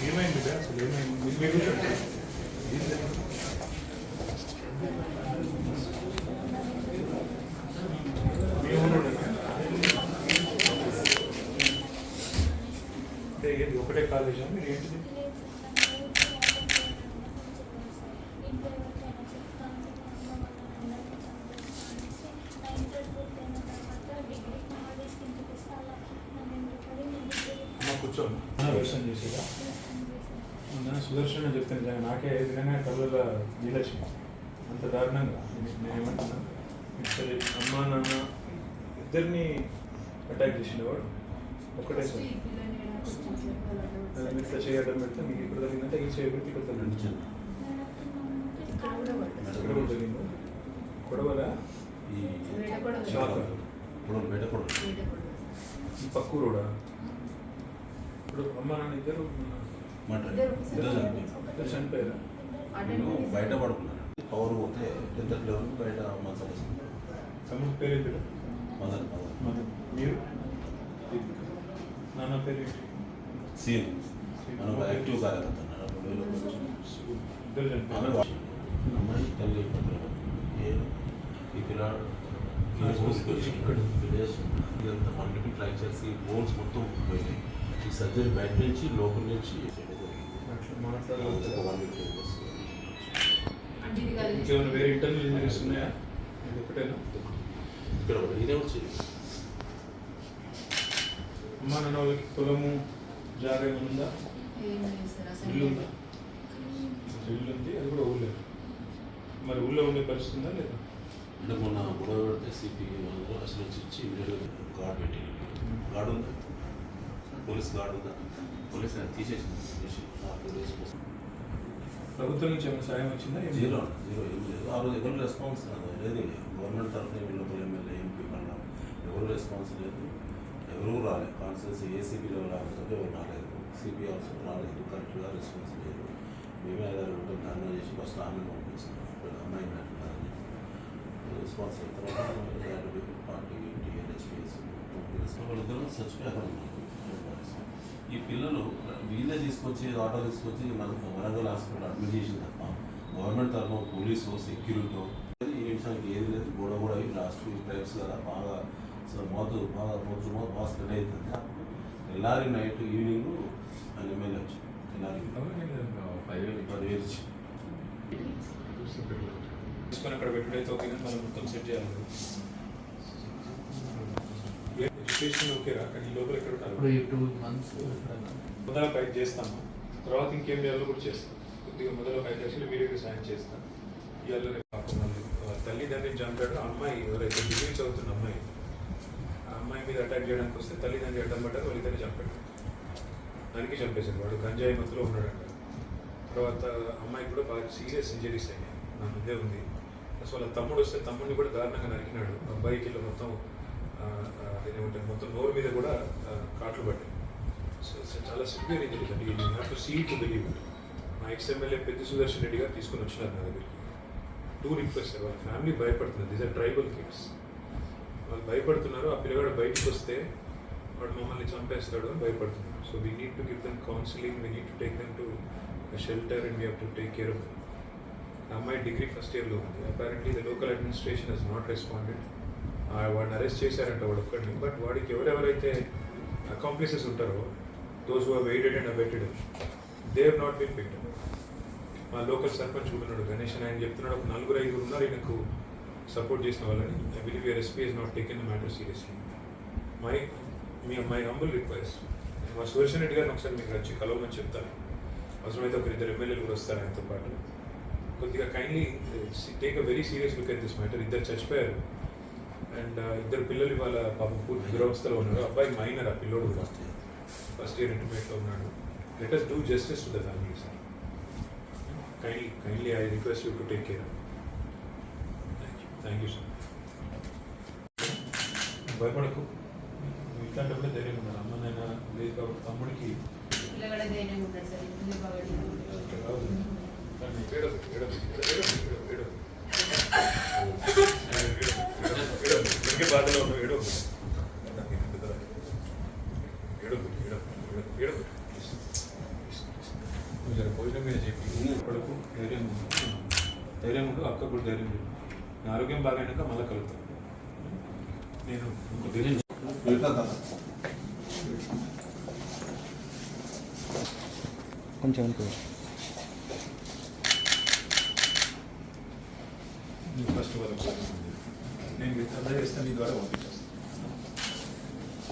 ఏమైంది అసలు ఏమైంది మీకు ఏది ఒకటే కాలేజా మీరు ఏంటిది కూర్చోండి వ్యవసాయం చేసేదా సుదర్శన్ చెప్తాను నాకే విధంగా కళ్ళ నీలక్ష్మి అంత దారుణంగా నేనేమంటున్నాను సరే అమ్మ నాన్న ఇద్దరిని అటాక్ చేసిన వాడు ఒక్కటే సార్ ఇట్లా చేయడం పెడితే మీకు ఇప్పుడు జరిగిందంటే ఈ చేయబట్టి ఇక్కడ నడిచాను ఎక్కడ కూడా జరిగింది గొడవల ఈ పక్కు రోడా ఇప్పుడు అమ్మ నాన్న ఇద్దరు చనిపోయారా బయట పడుకున్నాను పవర్ పోతే 10th లెవెల్ బయట తమ్ముడు పేరు ఏంటి మదన్ మీరు నాన్న పేరు ఏంటి సీన్ మనం యాక్టివ్ కార్యకర్త అమ్మాయి తల్లి ఈ పిల్లాడు ఇదంతా మల్టిపుల్ ఫ్రాక్చర్స్ ఈ బోన్స్ మొత్తం పోయినాయి ఈ సర్జరీ బయట నుంచి లోపల నుంచి ఇంకేమైనా వేరే ఇంటర్నల్ ఇంజరీస్ ఉన్నాయా ఒకటేనా ఇక్కడ ఇదే వచ్చింది అమ్మ నాన్న వాళ్ళకి పొలము జాగా ఏమైనా ఉందా ఇల్లు ఉందా ఇల్లు ఉంది అది కూడా ఊళ్ళో మరి ఊళ్ళో ఉండే పరిస్థితి ఉందా లేదా అంటే మొన్న గొడవ పెడితే సిపి వాళ్ళు అసలు వచ్చి ఇమీడియట్గా గార్డ్ పెట్టి గార్డ్ ఉందా పోలీస్ గార్డ్ ఉందా పోలీస్ తీసేసింది 2 days కోసం ప్రభుత్వం నుంచి ఏమైనా సాయం వచ్చిందా జీరో ఏం లేదు ఆ రోజు ఎవరు రెస్పాన్స్ లేదు గవర్నమెంట్ తరఫున వీళ్ళకి ఎమ్మెల్యే ఎంపీ కన్నా ఎవరు రెస్పాన్స్ లేదు ఎవరు రాలేదు కాన్స్టిట్యూన్సీ ఏసీపీ లెవెల్ ఆఫీసర్ ఎవరు రాలేదు సిపి ఆఫీసర్ రాలేదు కరెక్ట్గా రెస్పాన్స్ లేదు మేమే 5-6 గంటలు ధర్నా చేసి ఫస్ట్ ఆమె పంపిస్తున్నాం అమ్మాయి పెట్టాలని రెస్పాన్స్ అయిన తర్వాత పార్టీ టీఎన్హెచ్పిఎస్ వాళ్ళిద్దరూ చచ్చిపోయారు ఈ పిల్లలు వీళ్ళే తీసుకొచ్చి ఆటో తీసుకొచ్చి మనకు వరంగల్ హాస్పిటల్ అడ్మిట్ చేసిన తప్ప గవర్నమెంట్ తరఫున పోలీసు సెక్యూరిటీ ఈ నిమిషానికి ఏది లేదు గొడవ కూడా లాస్ట్ వీక్ టైప్స్ కదా బాగా అసలు బాగా స్ప్రెడ్ అవుతుంది తెల్లారి నైట్ ఈవినింగ్ ఆయన ఎమ్మెల్యే వచ్చి తెల్లారి 10,000 తీసుకొని అక్కడ పెట్టుడైతే ఓకే కానీ మనం మొత్తం సెట్ చేయాలి ఎడ్యుకేషన్ ఓకేరా కానీ ఈ లోపల ఎక్కడ ఉంటారు 2 months మొదల ఫైట్ చేస్తాము తర్వాత ఇంకేం చేయాలో కూడా చేస్తాం కొద్దిగా మొదల ఫైట్ చేసి వీడియోకి సాయం చేస్తాం ఇవాళ తల్లిదండ్రిని చంపాడు అమ్మాయి ఎవరైతే డిగ్రీ చదువుతున్న అమ్మాయి ఆ అమ్మాయి మీద అటాక్ చేయడానికి వస్తే తల్లిదండ్రి అడ్డం పడ్డారు వాళ్ళిద్దరిని చంపాడు దానికి చంపేశాడు వాడు గంజాయి మత్తులో ఉన్నాడంట తర్వాత అమ్మాయికి కూడా బాగా సీరియస్ ఇంజరీస్ అయినాయి నా ముందే ఉంది అసలు వాళ్ళ తమ్ముడు వస్తే తమ్ముడిని కూడా దారుణంగా నరికినాడు అబ్బాయికి మొత్తం అదేమంటారు మొత్తం నోరు మీద కూడా కాట్లు పడ్డాయి సో చాలా సివియర్ ఇంజరీస్ అండి you have to see to believe it మా ఎక్స్ఎమ్మెల్యే పెద్ద సుదర్శన్ రెడ్డి గారు తీసుకొని వచ్చినారు నా దగ్గరికి 2 రిక్వెస్ట్ వాళ్ళ ఫ్యామిలీ భయపడుతున్నారు దీస్ ఆర్ ట్రైబల్ కిడ్స్ వాళ్ళు భయపడుతున్నారు ఆ పిల్లగాడు బయటకు వస్తే వాడు మమ్మల్ని చంపేస్తాడు అని భయపడుతున్నారు so we need to give them counselling we need to take them to shelter and we have to take care of them అమ్మాయి డిగ్రీ ఫస్ట్ ఇయర్లో ఉంది apparently the local administration he's not responded వాడిని arrest చేశారంట వాడు ఒక్కడిని but వాడికి ఎవరెవరైతే accomplices ఉంటారో those who have aided and abetted they have not been picked మా లోకల్ సర్పంచ్ కూడా ఉన్నాడు గణేష్ ఆయన చెప్తున్నాడు ఒక 4-5 ఉన్నారు ఈయనకు సపోర్ట్ చేసిన వాళ్ళని I believe your SP he's not taken the matter seriously my humble request మా సుదర్శన్ రెడ్డి గారిని ఒకసారి మీకు వచ్చి కలవమని చెప్తాను అవసరమైతే ఒక 2 ఎమ్మెల్యేలు కూడా వస్తారు ఆయనతో పాటు కొద్దిగా kindly take a very serious look at this matter ఇద్దరు చచ్చిపోయారు అండ్ 2 పిల్లలు ఇవాళ పాపం పూర్తి దురవస్థలో ఉన్నారు అబ్బాయి మైనర్ ఆ పిల్లోడు కూడా ఫస్ట్ ఇయర్ ఇంటర్మీడియట్లో ఉన్నాడు let us do justice to the family sir kindly I request you to take care. Thank you sir. భయపడకు. నువ్వు ఇట్లాంటప్పుడే ధైర్యం ఉండాలి. అమ్మ నాయన లేదు కాబట్టి తమ్ముడికి పిల్లగాడ ధైర్యంగా ఉంటాడు సార్. ఇల్లు బాగా అట్లా కాదు. కానీ ఏడవకు, ఏడవకు, ఏడవకు, ఏడవకు, ఏడవకు. ఇంకే బాధలో ఉన్నావు, ఏడవకు. ఏడవకు, ఏడవకు, ఏడవకు, ఏడవకు. నువ్వు జర భోజనం మీద చెప్పి పడుకు, ధైర్యం ఉండు, అక్క కూడా ధైర్యం ఉండు. నా ఆరోగ్యం బాగైనాక మళ్ళీ కలుగుతాను. నేను ఇంకో ధైర్యం కొంచెం అనుకో. ఫస్ట్ వరకు నేను అందజేస్తాను నీ ద్వారా పంపిస్తాను.